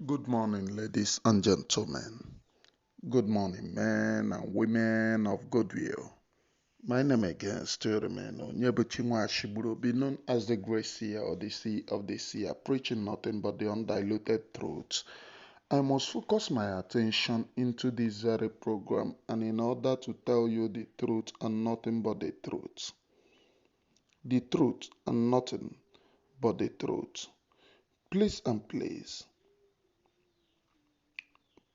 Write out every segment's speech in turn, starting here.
Good morning, ladies and gentlemen. Good morning, men and women of goodwill. My name again still remains Onyebuchinwa Ashiburo, be known as the Great Seer or the Sea of the Seer, preaching nothing but the undiluted truth. I must focus my attention into this very program and in order to tell you the truth and nothing but the truth. The truth and nothing but the truth. Please and please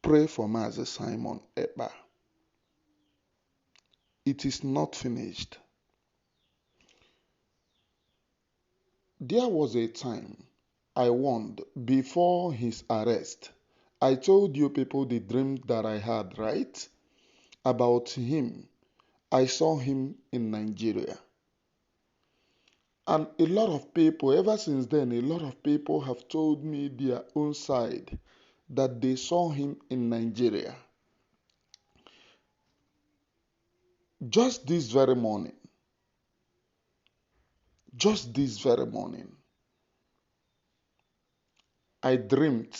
pray for Mazi Simon Ekpa. It is not finished. There was a time I warned before his arrest. I told you people the dream that I had, right? About him. I saw him in Nigeria. And a lot of people, ever since then, a lot of people have told me their own side that they saw him in Nigeria. Just this very morning, just this very morning, I dreamed.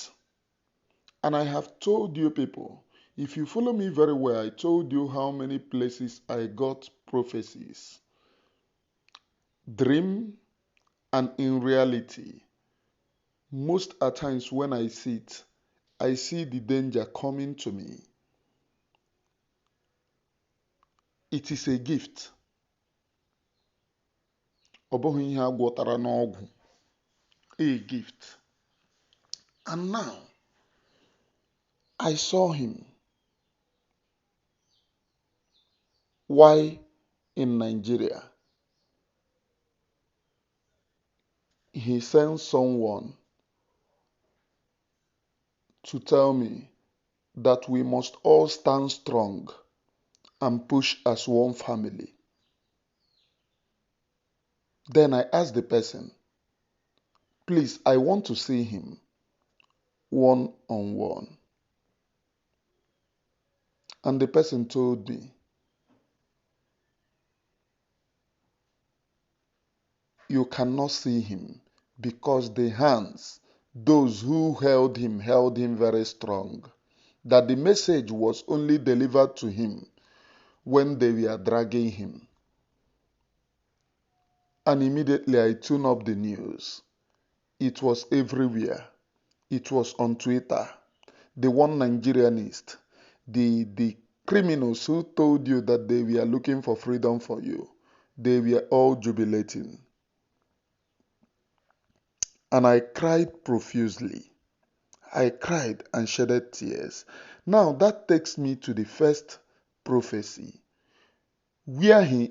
And I have told you people, if you follow me very well, I told you how many places I got prophecies. Dream and in reality, most at times when I sit, I see the danger coming to me. It is a gift. Ọ bụghị ihe a gwọtara n'ọgwụ. A gift. And now, I saw him. Why in Nigeria? He sent someone to tell me that we must all stand strong and push as one family. Then I asked the person, please, I want to see him one on one. And the person told me, you cannot see him because the hands, those who held him very strong. That the message was only delivered to him when they were dragging him. And immediately I tuned up the news. It was everywhere. It was on Twitter. The one Nigerianist, the criminals who told you that they were looking for freedom for you, they were all jubilating. And I cried profusely. I cried and shedded tears. Now that takes me to the first prophecy, where he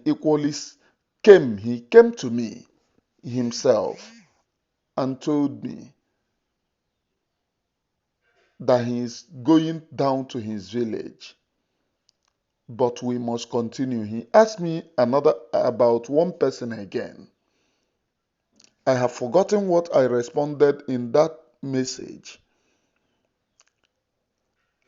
came to me himself and told me that he is going down to his village, but we must continue. He asked me about one person again. I have forgotten what I responded in that message.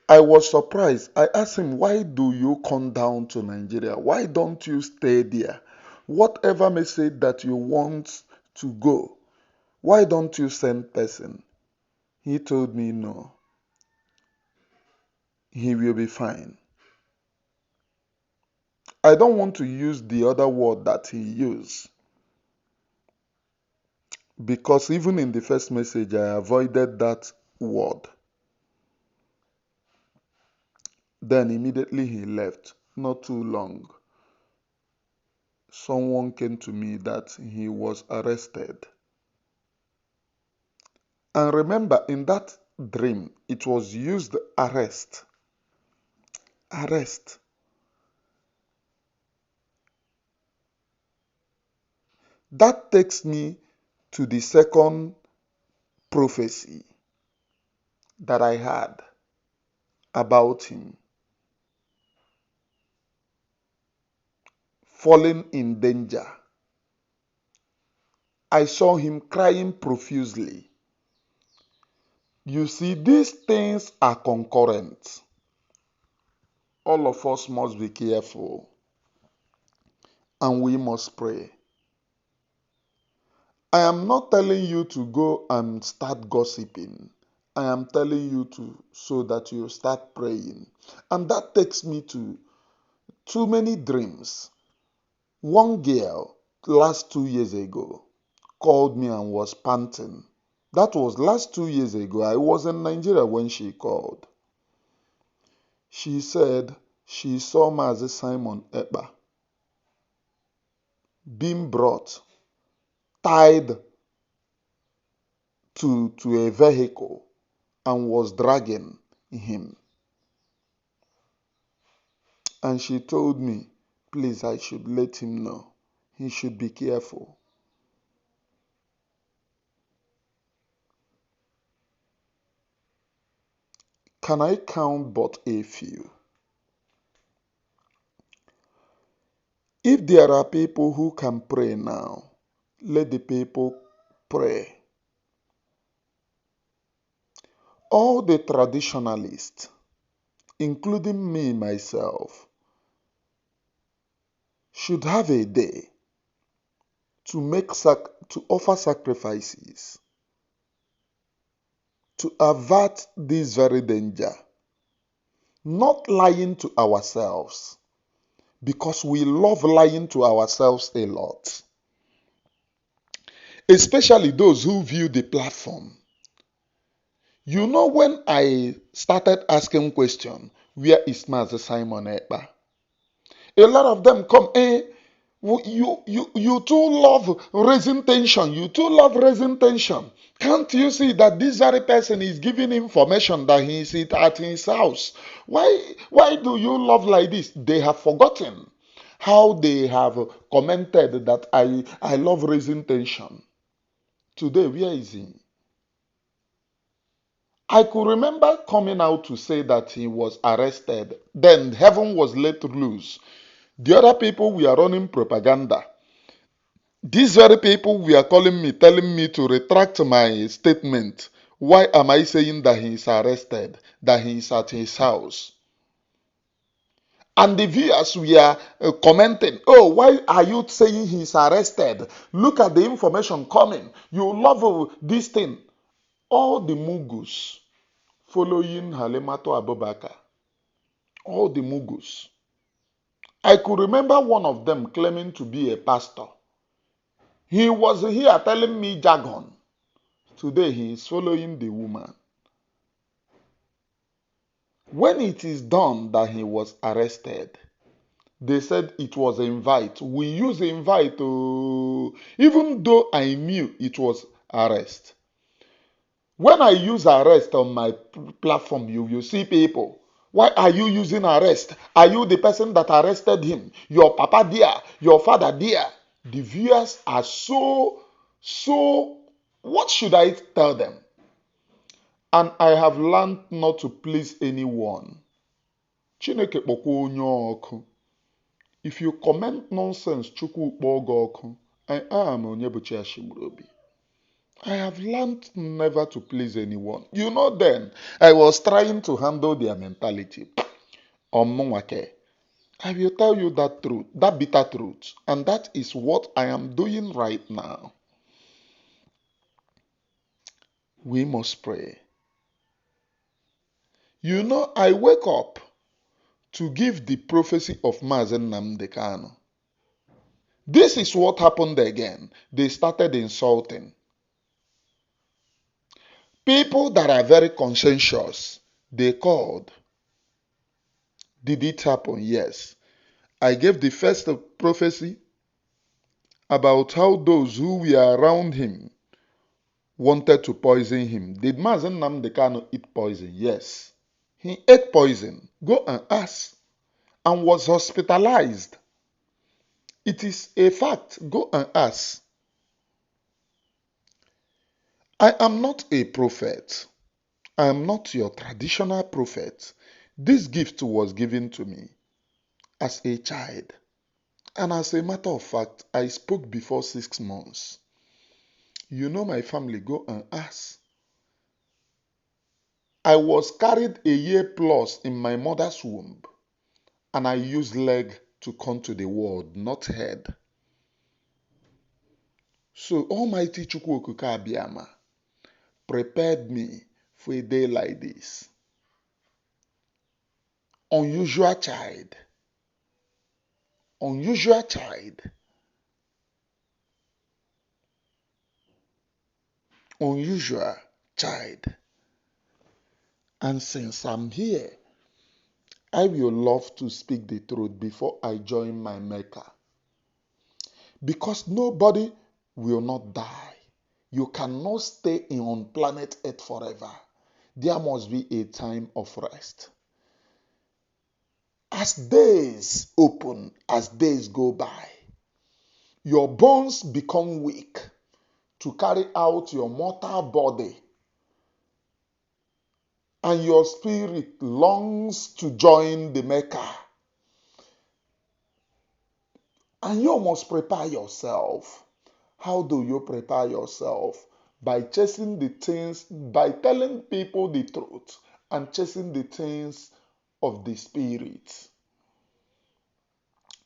I was surprised. I asked him, why do you come down to Nigeria? Why don't you stay there? Whatever message that you want to go, why don't you send person? He told me no. He will be fine. I don't want to use the other word that he used, because even in the first message, I avoided that word. Then immediately he left. Not too long, someone came to me that he was arrested. And remember, in that dream, it was used arrest. Arrest. That takes me to the second prophecy that I had about him. Falling in danger. I saw him crying profusely. You see, these things are concurrent. All of us must be careful and we must pray. I am not telling you to go and start gossiping I am telling you to so that you start praying. And that takes me to too many dreams. One girl last 2 years ago called me and was panting. That was last 2 years ago. I was in Nigeria when she called. She said she saw Mazi Simon Ekpa being brought, tied to a vehicle, and was dragging him. And she told me, please, I should let him know. He should be careful. Can I count but a few? If there are people who can pray now, let the people pray. All the traditionalists, including me myself, should have a day to offer sacrifices to avert this very danger. Not lying to ourselves, because we love lying to ourselves a lot. Especially those who view the platform. You know, when I started asking questions, where is Mazi Simon Ekpa? A lot of them come, you too love raising tension. You too love raising tension. Can't you see that this very person is giving information that he is at his house? Why do you love like this? They have forgotten how they have commented that I love raising tension. Today, where is he? I could remember coming out to say that he was arrested. Then heaven was let loose. The other people were running propaganda. These very people were calling me, telling me to retract my statement. Why am I saying that he is arrested, that he is at his house? And the viewers were commenting, oh, why are you saying he is arrested? Look at the information coming. You love this thing. All the mugus following Halimatu Abubakar, all the mugus. I could remember one of them claiming to be a pastor. He was here telling me jargon. Today he is following the woman. When it is done that he was arrested, they said it was an invite. We use invite even though I knew it was arrest. When I use arrest on my platform, you see people. Why are you using arrest? Are you the person that arrested him? Your papa dear, your father dear. The viewers are so, what should I tell them? And I have learned not to please anyone. Chineke kpọkwa onye ọkụ. If you comment nonsense, Chukwu kpọọ gị ọkụ. I am Onyebuchi Ashigburobi. I have learned never to please anyone. You know, then I was trying to handle their mentality. Omunwake. I will tell you that truth, that bitter truth, and that is what I am doing right now. We must pray. You know, I wake up to give the prophecy of Mazi Nnamdi Kanu. This is what happened again. They started insulting. People that are very conscientious, they called. Did it happen? Yes. I gave the first prophecy about how those who were around him wanted to poison him. Did Mazi Nnamdi Kanu eat poison? Yes. He ate poison. Go and ask. And was hospitalized. It is a fact. Go and ask. I am not a prophet. I am not your traditional prophet. This gift was given to me as a child. And as a matter of fact, I spoke before 6 months. You know my family, go and ask. I was carried a year plus in my mother's womb, and I used leg to come to the world, not head. So Almighty Chukwu Okike Abiyama prepared me for a day like this. Unusual child. Unusual child. Unusual child. And since I'm here, I will love to speak the truth before I join my maker. Because nobody will not die. You cannot stay on planet Earth forever. There must be a time of rest. As days open, as days go by, your bones become weak to carry out your mortal body, and your spirit longs to join the Maker. And you must prepare yourself. How do you prepare yourself? By chasing the things, by telling people the truth and chasing the things of the spirit.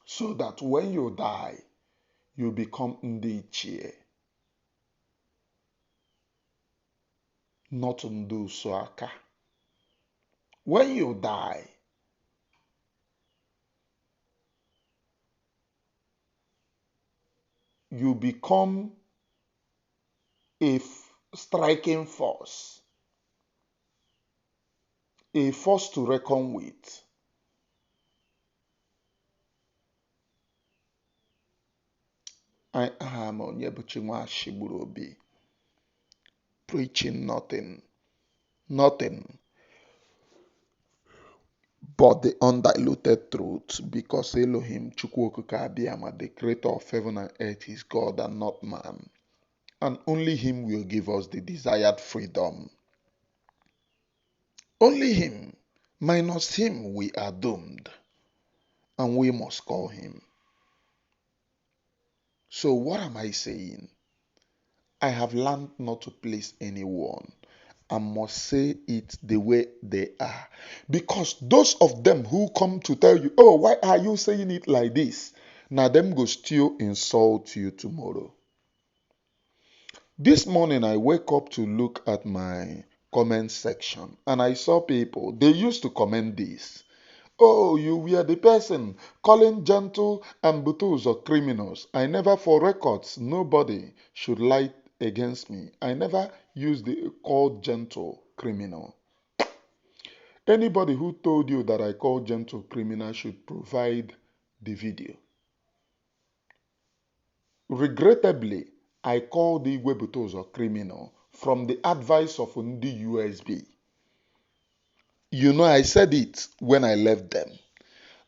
So that when you die, you become Ndichie, not Ndusuaka. When you die, you become a striking force, a force to reckon with. I am Onyebuchi Nwashigburobi, preaching nothing but the undiluted truth, because Elohim Chukwuokike Abiyama, the creator of heaven and earth, is God and not man. And only him will give us the desired freedom. Only him. Minus him, we are doomed. And we must call him. So what am I saying? I have learned not to please anyone. I must say it the way they are. Because those of them who come to tell you, oh, why are you saying it like this? Now them go still insult you tomorrow. This morning I wake up to look at my comment section and I saw people, they used to comment this. Oh, you were the person calling gentle and Butuzo criminals. I never, for records, nobody should lie against me. I never used the called gentle criminal. Anybody who told you that I called gentle criminal should provide the video. Regrettably, I called the Butuzo criminal from the advice of the USB. You know, I said it when I left them,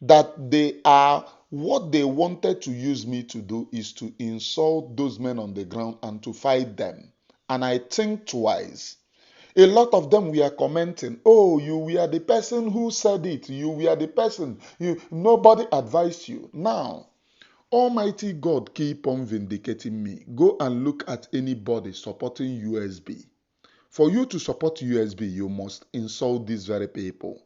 that they are, what they wanted to use me to do is to insult those men on the ground and to fight them. And I think twice. A lot of them were commenting, oh, you were the person who said it. You were the person. Nobody advised you. Now, Almighty God keep on vindicating me. Go and look at anybody supporting USB. For you to support USB, you must insult these very people.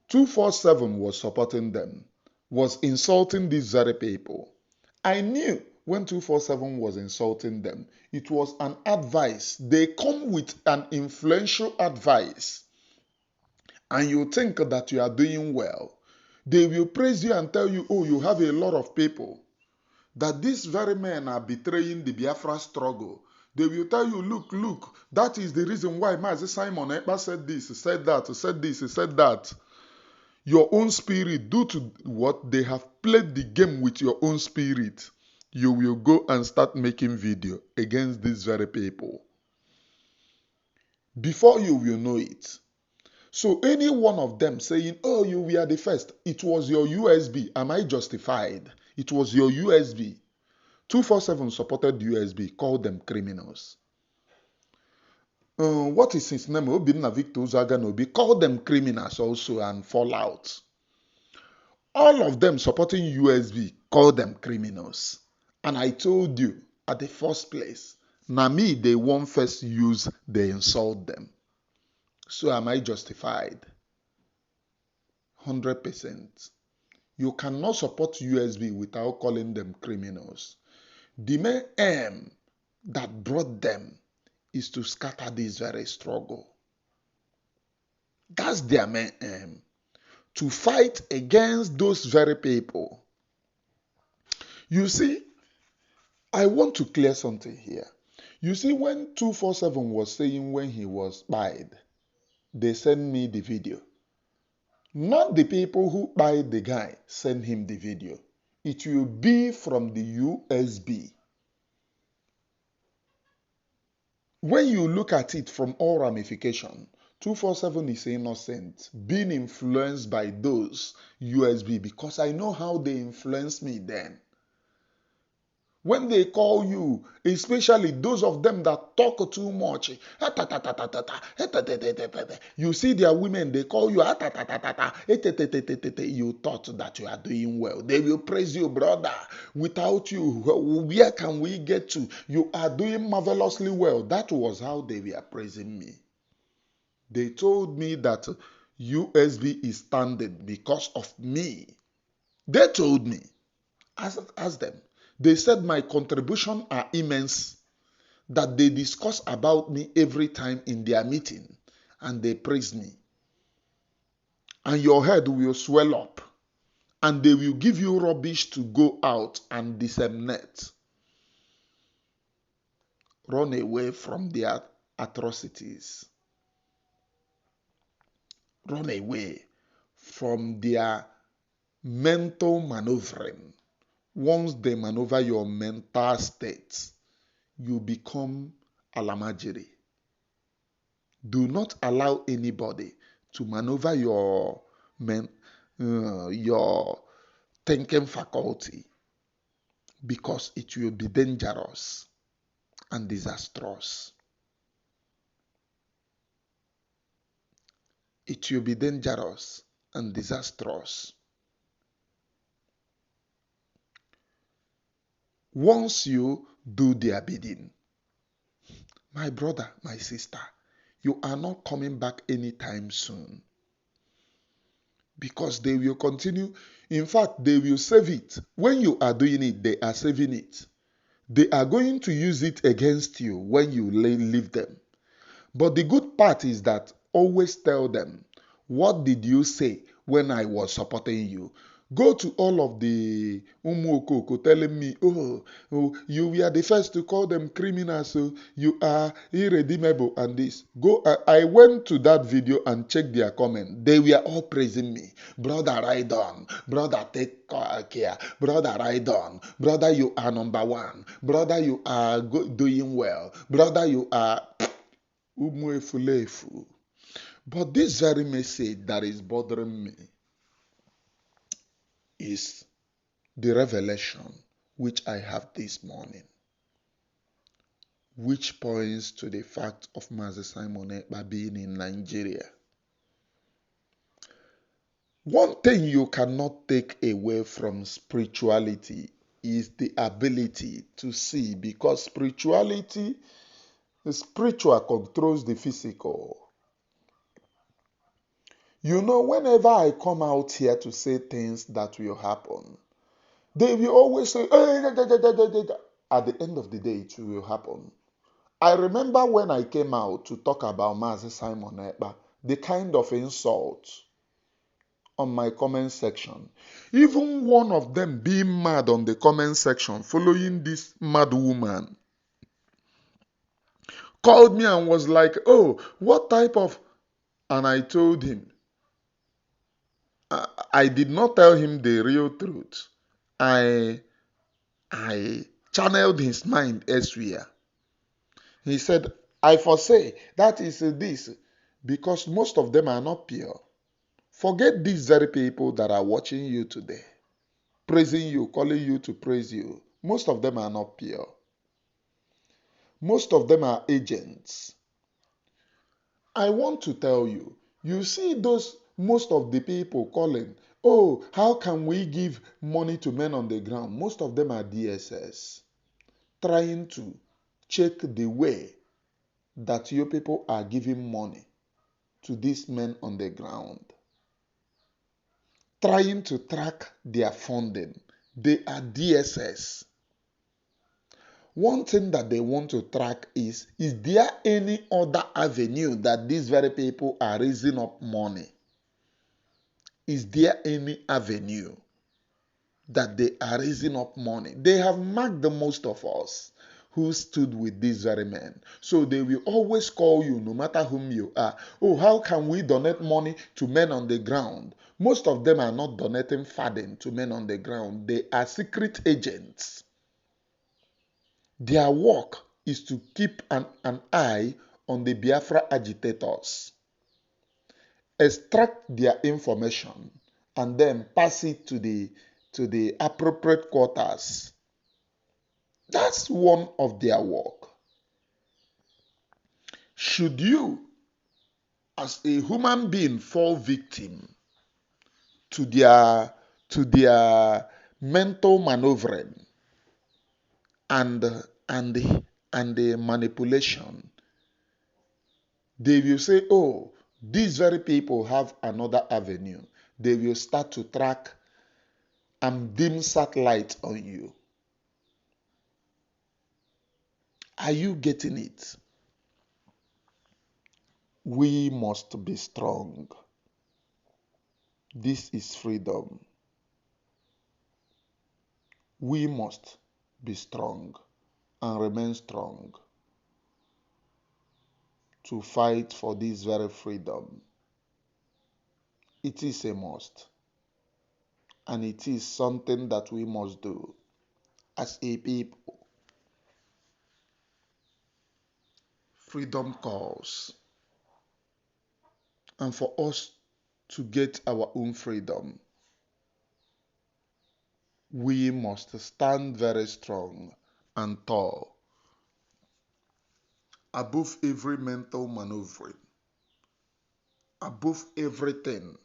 247 was supporting them, was insulting these very people. I knew when 247 was insulting them, it was an advice. They come with an influential advice, and you think that you are doing well. They will praise you and tell you, oh, you have a lot of people. That these very men are betraying the Biafra struggle. They will tell you, look, that is the reason why Mazi Simon Ekpa said this, said that, said this, said that. Your own spirit, due to what they have played the game with your own spirit, you will go and start making video against these very people. Before you will know it. So any one of them saying, oh, you were the first, it was your USB. Am I justified? It was your USB. 247 supported USB, called them criminals. What is his name? Obinna Victor Uzaganobi, called them criminals also and fall out. All of them supporting USB, call them criminals. And I told you at the first place, now me, they won't first use, they insult them. So am I justified? 100%. You cannot support USB without calling them criminals. The main aim that brought them is to scatter this very struggle. That's their main aim. To fight against those very people. You see, I want to clear something here. You see, when 247 was saying when he was spied, they sent me the video. Not the people who spied the guy sent him the video. It will be from the USB. When you look at it from all ramification, 247 is innocent, being influenced by those USB, because I know how they influenced me then. When they call you, especially those of them that talk too much, you see their women, they call you, you thought that you are doing well. They will praise you, brother. Without you, where can we get to? You are doing marvelously well. That was how they were praising me. They told me that USB is standing because of me. They told me. Ask them. They said my contribution are immense, that they discuss about me every time in their meeting, and they praise me. And your head will swell up, and they will give you rubbish to go out and disseminate. Run away from their atrocities. Run away from their mental maneuvering. Once they maneuver your mental state, you become alamajiri. Do not allow anybody to maneuver your thinking faculty, because it will be dangerous and disastrous. It will be dangerous and disastrous. Once you do their bidding, my brother, my sister, you are not coming back anytime soon, because they will continue. In fact, they will save it. When you are doing it, they are saving it. They are going to use it against you when you leave them. But the good part is that always tell them, what did you say when I was supporting you? Go to all of the Umuokoko telling me, you were the first to call them criminals, so you are irredeemable and this. I went to that video and checked their comment. They were all praising me. Brother, ride on. Brother, take care. Brother, ride on. Brother, you are number one. Brother, you are doing well. Brother, you are Umuefulefu. But this very message that is bothering me is the revelation which I have this morning, which points to the fact of Mazi Simon Ekpa being in Nigeria. One thing you cannot take away from spirituality is the ability to see, because the spiritual controls the physical. You know, whenever I come out here to say things that will happen, they will always say, at the end of the day, it will happen. I remember when I came out to talk about Mazi Simon Ekpa, the kind of insult on my comment section. Even one of them being mad on the comment section, following this mad woman, called me and was like, oh, what type of... And I told him, I did not tell him the real truth. I channeled his mind elsewhere. He said, I foresee that is this, because most of them are not pure. Forget these very people that are watching you today, praising you, calling you to praise you. Most of them are not pure. Most of them are agents. I want to tell you, you see most of the people calling, oh, how can we give money to men on the ground? Most of them are DSS, trying to check the way that you people are giving money to these men on the ground, trying to track their funding. They are DSS. One thing that they want to track is there any other avenue that these very people are raising up money? Is there any avenue that they are raising up money? They have marked the most of us who stood with these very men. So they will always call you, no matter whom you are. Oh, how can we donate money to men on the ground? Most of them are not donating funding to men on the ground. They are secret agents. Their work is to keep an eye on the Biafra agitators, extract their information, and then pass it to the appropriate quarters. That's one of their work. Should you, as a human being, fall victim to their mental maneuvering and the manipulation, they will say, oh, these very people have another avenue. They will start to track and dim satellite on you. Are you getting it? We must be strong. This is freedom. We must be strong and remain strong to fight for this very freedom. It is a must, and it is something that we must do as a people. Freedom calls, and for us to get our own freedom, we must stand very strong and tall above every mental maneuvering, above everything,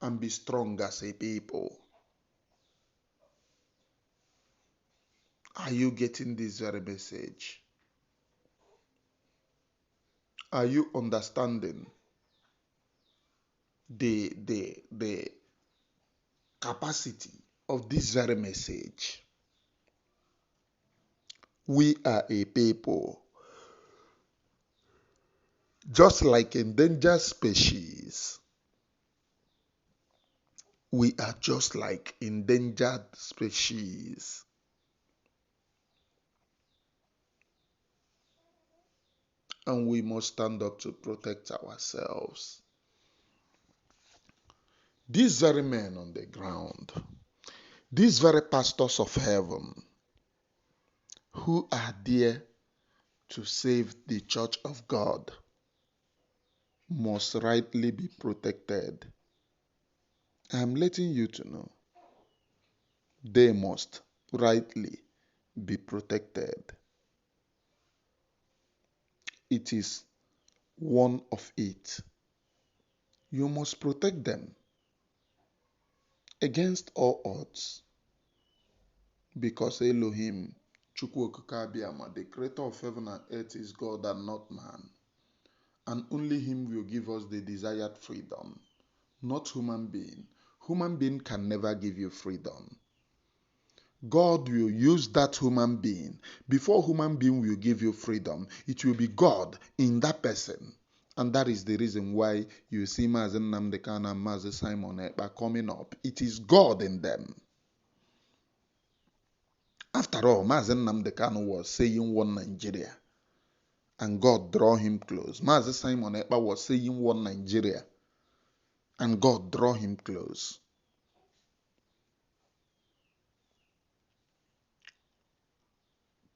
and be strong as a people. Are you getting this very message? Are you understanding the capacity of this very message? We are a people, just like endangered species. We are just like endangered species. And we must stand up to protect ourselves. These very men on the ground, these very pastors of heaven, who are there to save the church of God, must rightly be protected. I'm letting you to know they must rightly be protected. It is one of it. You must protect them against all odds, because Elohim, Chukwu Okike Abiyama, the creator of heaven and earth, is God and not man. And only him will give us the desired freedom, not human being. Human being can never give you freedom. God will use that human being. Before human being will give you freedom, it will be God in that person. And that is the reason why you see Mazi Nnamdi and Mazi Simon Ekpa coming up. It is God in them. After all, Mazi Nnamdi was saying one Nigeria, and God draw him close. Mazi Simon Ekpa was saying one Nigeria, and God draw him close.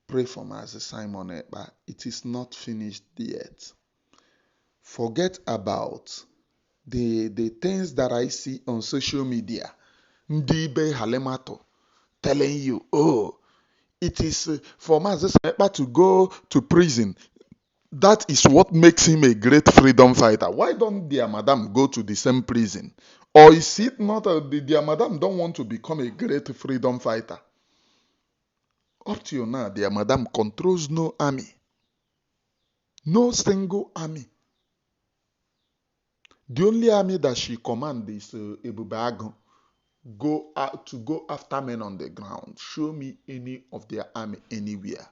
Pray for Mazi Simon Ekpa. It is not finished yet. Forget about the things that I see on social media. Ndibe Halemato telling you, oh, it is for Mazi Simon Ekpa to go to prison. That is what makes him a great freedom fighter. Why don't their madam go to the same prison? Or is it not their madam don't want to become a great freedom fighter? Up till now, their madam controls no army. No single army. The only army that she commands is Ebube Agu, go after men on the ground. Show me any of their army anywhere.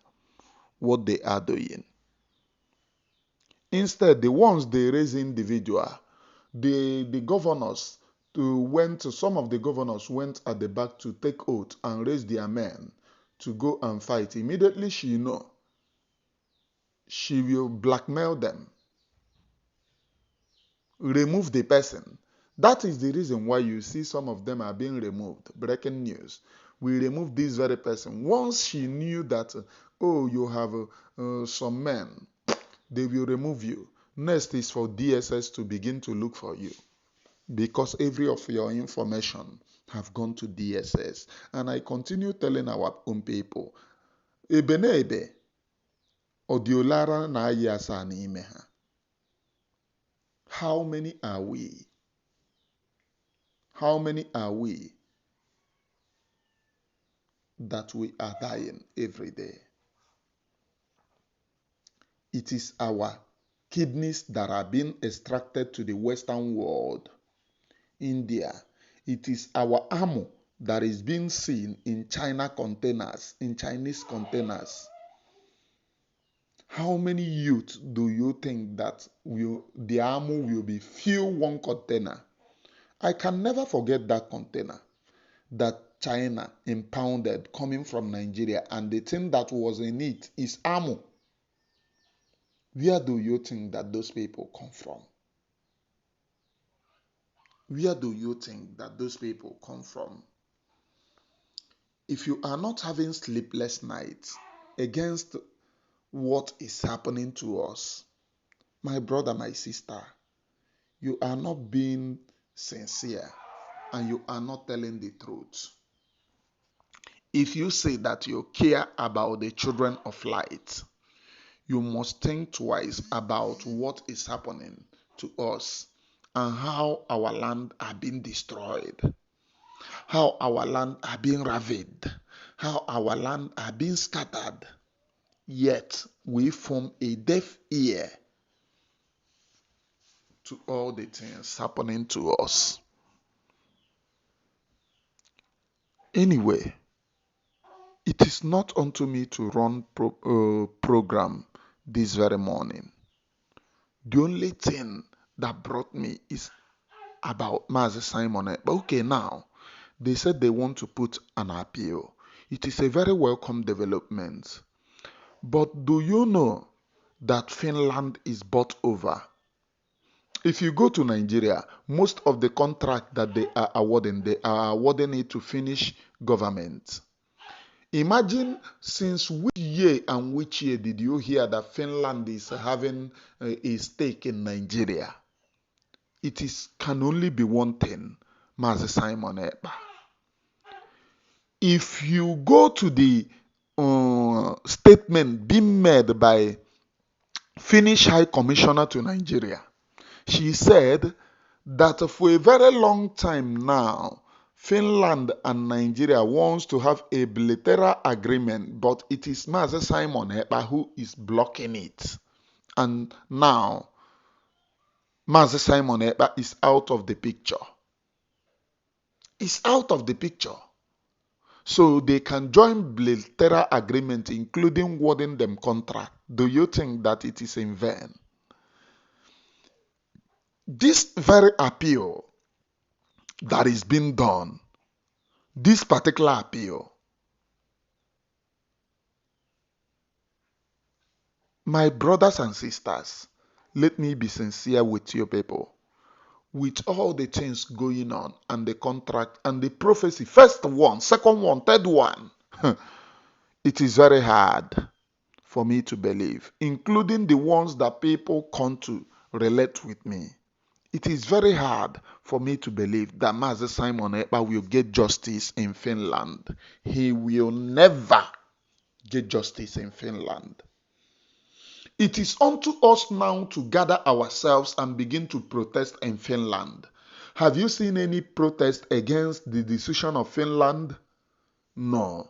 What they are doing. Instead, the ones they raise individual, the governors some of the governors went at the back to take oath and raise their men to go and fight. Immediately she will blackmail them, remove the person. That is the reason why you see some of them are being removed. Breaking news. We remove this very person. Once she knew that, oh, you have some men, they will remove you. Next is for DSS to begin to look for you, because every of your information have gone to DSS. And I continue telling our own people, ebe na ebe, odiolara na ayi asa n'ime ha. How many are we? How many are we that we are dying every day? It is our kidneys that are being extracted to the Western world, India. It is our ammo that is being seen in China containers, in Chinese containers. How many youth do you think that the ammo will be filled one container? I can never forget that container that China impounded coming from Nigeria, and the thing that was in it is ammo. Where do you think that those people come from? Where do you think that those people come from? If you are not having sleepless nights against what is happening to us, my brother, my sister, you are not being sincere and you are not telling the truth. If you say that you care about the children of light, you must think twice about what is happening to us and how our land are being destroyed, how our land are being ravaged, how our land are being scattered. Yet we form a deaf ear to all the things happening to us. Anyway, it is not unto me to run program this very morning. The only thing that brought me is about Mazi Simon Ekpa. Okay, now they said they want to put an appeal. It is a very welcome development. But do you know that Finland is bought over? If you go to Nigeria, most of the contract that they are awarding it to Finnish government. Imagine since which year and which year did you hear that Finland is having a stake in Nigeria? Can only be one thing, Mazi Simon Ekpa. If you go to the statement being made by Finnish High Commissioner to Nigeria, she said that for a very long time now, Finland and Nigeria wants to have a bilateral agreement, but it is Mazi Simon Ekpa who is blocking it. And now, Mazi Simon Ekpa is out of the picture. Is out of the picture. So they can join bilateral agreement, including awarding them contract. Do you think that it is in vain? This very appeal that is being done, this particular appeal, my brothers and sisters, let me be sincere with you people. With all the things going on and the contract and the prophecy, first one, second one, third one, it is very hard for me to believe, including the ones that people come to relate with me. It is very hard for me to believe that Mazi Simon Ekpa will get justice in Finland. He will never get justice in Finland. It is unto us now to gather ourselves and begin to protest in Finland. Have you seen any protest against the decision of Finland? No.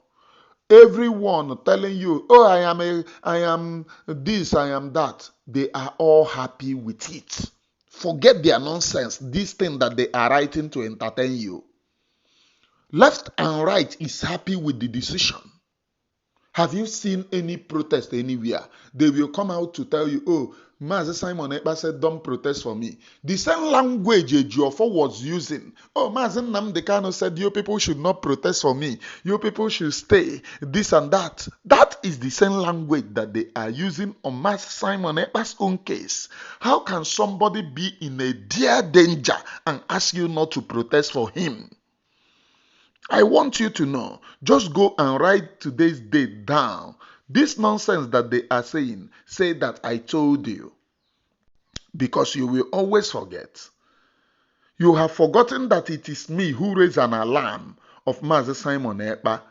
Everyone telling you, oh, I am this, I am that. They are all happy with it. Forget their nonsense, this thing that they are writing to entertain you. Left and right is happy with the decision. Have you seen any protest anywhere? They will come out to tell you, oh, Mazi Simon Ekpa said, don't protest for me. The same language Ejiofor was using. Oh, Mazi Nnamdi Kanu said, you people should not protest for me. You people should stay, this and that. That is the same language that they are using on Mazi Simon Ekpa's own case. How can somebody be in a dire danger and ask you not to protest for him? I want you to know, just go and write today's date down. This nonsense that they are saying, say that I told you, because you will always forget. You have forgotten that it is me who raised an alarm of Mazi Simon Ekpa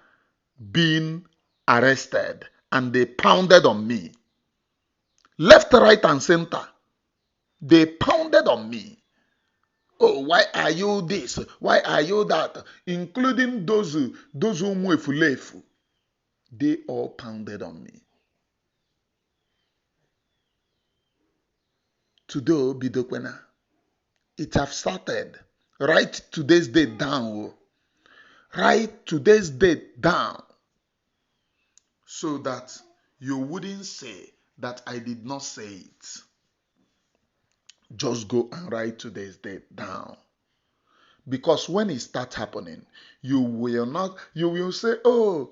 being arrested, and they pounded on me. Left, right, and center. They pounded on me. Oh, why are you this? Why are you that? Including those who mwefulefu. They all pounded on me. Today, bidokwena. It have started. Write today's date down. Write today's date down. So that you wouldn't say that I did not say it. Just go and write today's date down. Because when it starts happening, you will say, oh,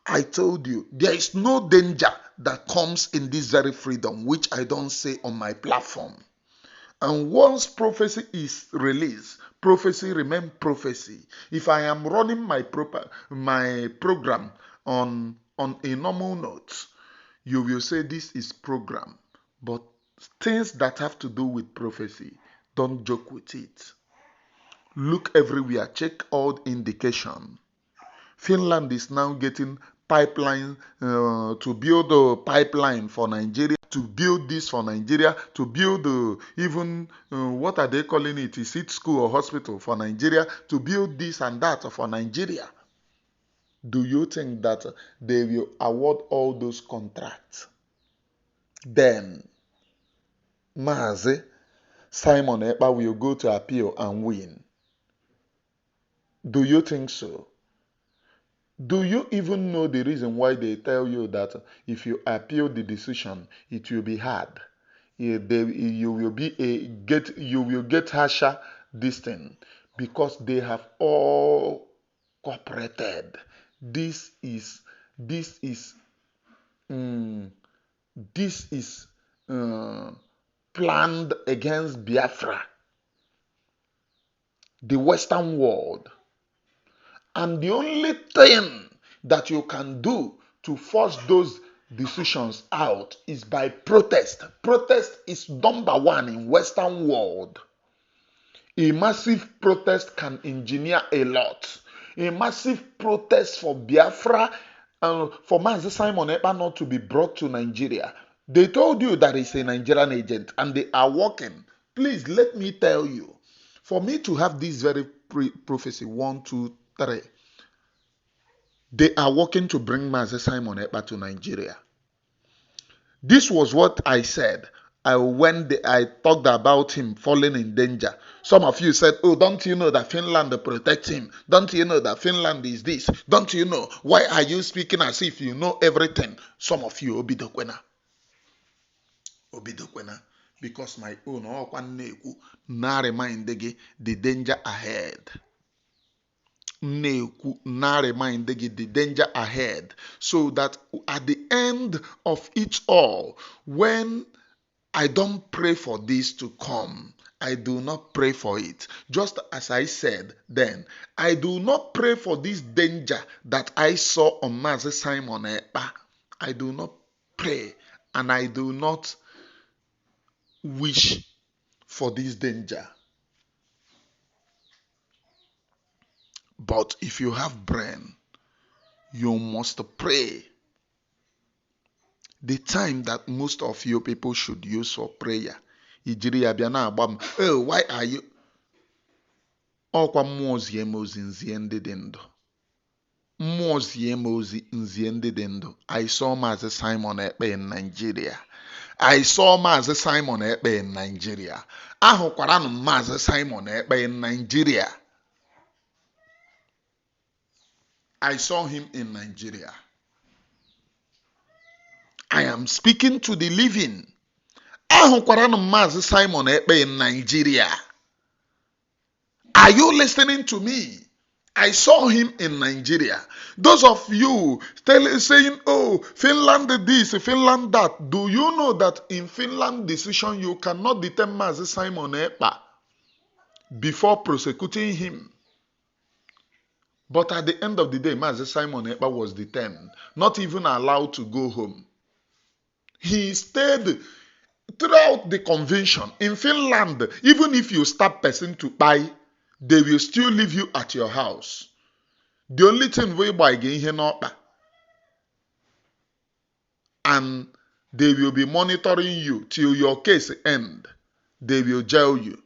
I told you, there is no danger that comes in this very freedom, which I don't say on my platform. And once prophecy is released, prophecy remains prophecy. If I am running my program on a normal note, you will say this is program. But things that have to do with prophecy, don't joke with it. Look everywhere, check all indication. Finland is now getting pipeline to build a pipeline for Nigeria, to build this for Nigeria, to build even what are they calling it? Is it school or hospital for Nigeria? To build this and that for Nigeria. Do you think that they will award all those contracts? Then Mazi Simon Ekpa will go to appeal and win. Do you think so? Do you even know the reason why they tell you that if you appeal the decision, it will be hard? You will get harsher this thing because they have all cooperated. This is this is um, this is planned against Biafra, the Western world. And the only thing that you can do to force those decisions out is by protest. Protest is number one in Western world. A massive protest can engineer a lot. A massive protest for Biafra and for Mazi Simon Ekpa not to be brought to Nigeria. They told you that it's a Nigerian agent and they are working. Please let me tell you, for me to have this very prophecy, 1, 2, 3, they are working to bring Mazi Simon Ekpa to Nigeria. This was what I said when I talked about him falling in danger. Some of you said, oh, don't you know that Finland protects him? Don't you know that Finland is this? Don't you know? Why are you speaking as if you know everything? Some of you, Obidokwena. Because my own, na remind the danger ahead. Now remind the danger ahead, so that at the end of it all, when I don't pray for this to come, I do not pray for it. Just as I said then, I do not pray for this danger that I saw on Mazi Simon Ekpa. I do not pray and I do not wish for this danger. But if you have brain, you must pray. The time that most of you people should use for prayer. Oh, why are you? Ọkwa mmụọ zie m ozi nzie ndị dị ndụ. Mmụọ zie m ozi nzie ndị dị ndụ. I saw Mazi Simon Ekpa in Nigeria. I saw Mazi Simon Ekpa in Nigeria. Ahụkwara m Mazi Simon Ekpa in Nigeria. I saw him in Nigeria. I am speaking to the living. Ahụkwara m Mazi Simon Ekpa in Nigeria. Are you listening to me? I saw him in Nigeria. Those of you saying, oh, Finland this, Finland that. Do you know that in Finland decision you cannot detain Mazi Simon Ekpa before prosecuting him? But at the end of the day, Mazi Simon Ekpa was detained, not even allowed to go home. He stayed throughout the convention. In Finland, even if you stab person to buy, they will still leave you at your house. The only thing we buy again and they will be monitoring you till your case end. They will jail you.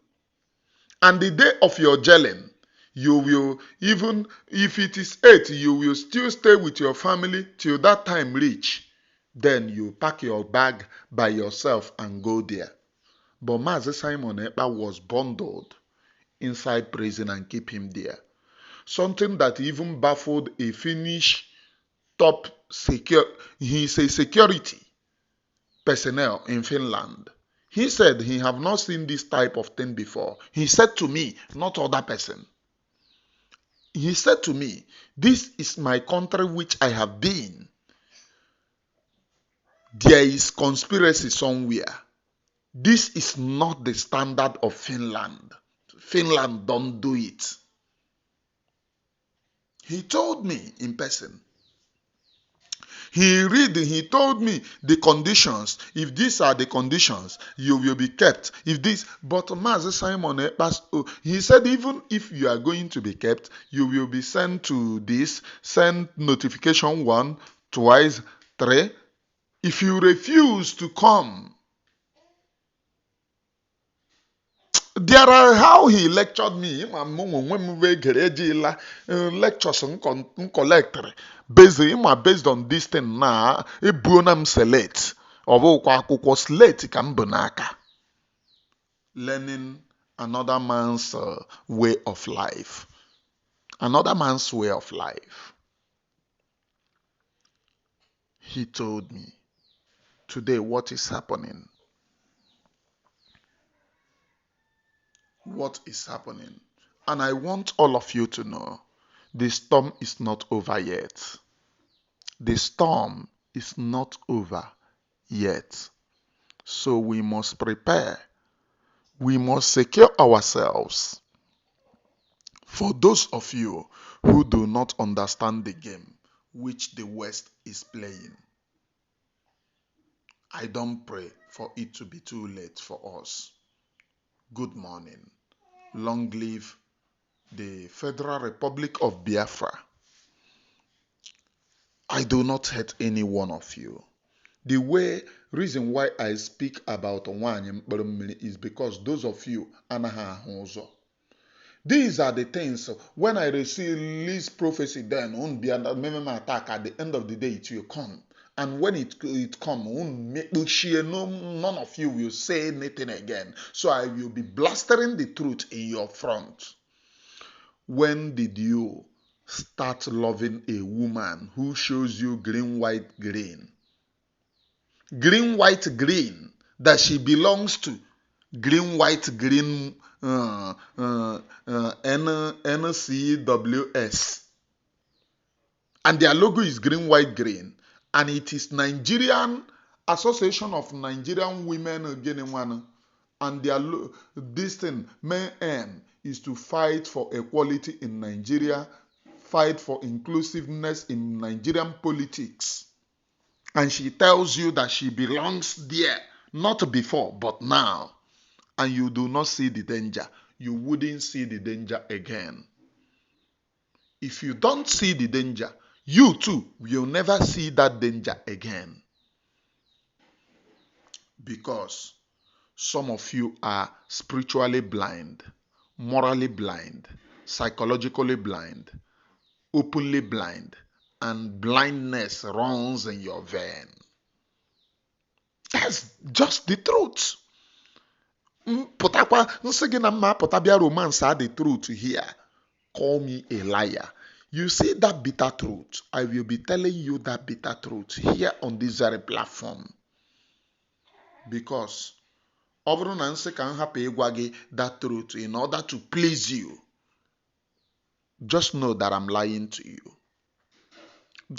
And the day of your jailing, you will, even if it is 8, you will still stay with your family till that time reach. Then you pack your bag by yourself and go there. But Mazi Simon Ekpa was bundled inside prison and keep him there. Something that even baffled a Finnish top he's a security personnel in Finland. He said he have not seen this type of thing before. He said to me, not other person. He said to me, this is my country which I have been. There is conspiracy somewhere. This is not the standard of Finland. Finland don't do it. He told me in person. He told me the conditions. If these are the conditions, you will be kept. If this, but Mazi Simon Ekpa, he said even if you are going to be kept, you will be sent to this, send notification 1, twice, 3. If you refuse to come, there are how he lectured me. Lectures collector based on this thing na ebunam select ọbụkwa akwụkwọ slate ka m bụ n'aka. Learning another man's way of life. Another man's way of life. He told me today what is happening. What is happening? And I want all of you to know the storm is not over yet. The storm is not over yet. So we must prepare. We must secure ourselves. For those of you who do not understand the game which the West is playing, I don't pray for it to be too late for us. Good morning. Long live the Federal Republic of Biafra. I do not hate any one of you. The reason why I speak about Nwanyị Mkpụrụ Mmiri is because those of you anaghị ahụ ụzọ. These are the things when I receive this prophecy, then attack at the end of the day it will come. And when it comes, none of you will say anything again. So I will be blastering the truth in your front. When did you start loving a woman who shows you green, white, green? Green, white, green, that she belongs to green, white, green, NCWS. And their logo is green, white, green. And it is Nigerian Association of Nigerian Women again. And this thing, main aim is to fight for equality in Nigeria, fight for inclusiveness in Nigerian politics. And she tells you that she belongs there, not before, but now. And you do not see the danger. You wouldn't see the danger again. If you don't see the danger, you too will never see that danger again. Because some of you are spiritually blind, morally blind, psychologically blind, openly blind, and blindness runs in your vein. That's just the truth. Romance are the truth here. Call me a liar. You see that bitter truth? I will be telling you that bitter truth here on this very platform. Because ọ bụrụ na nsị ka m hapụ ịgwa gị that truth in order to please you, just know that I'm lying to you.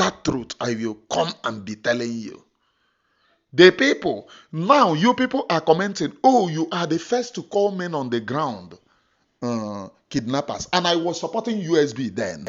That truth I will come and be telling you. The people, now you people are commenting, oh, you are the first to call men on the ground kidnappers. And I was supporting USB then.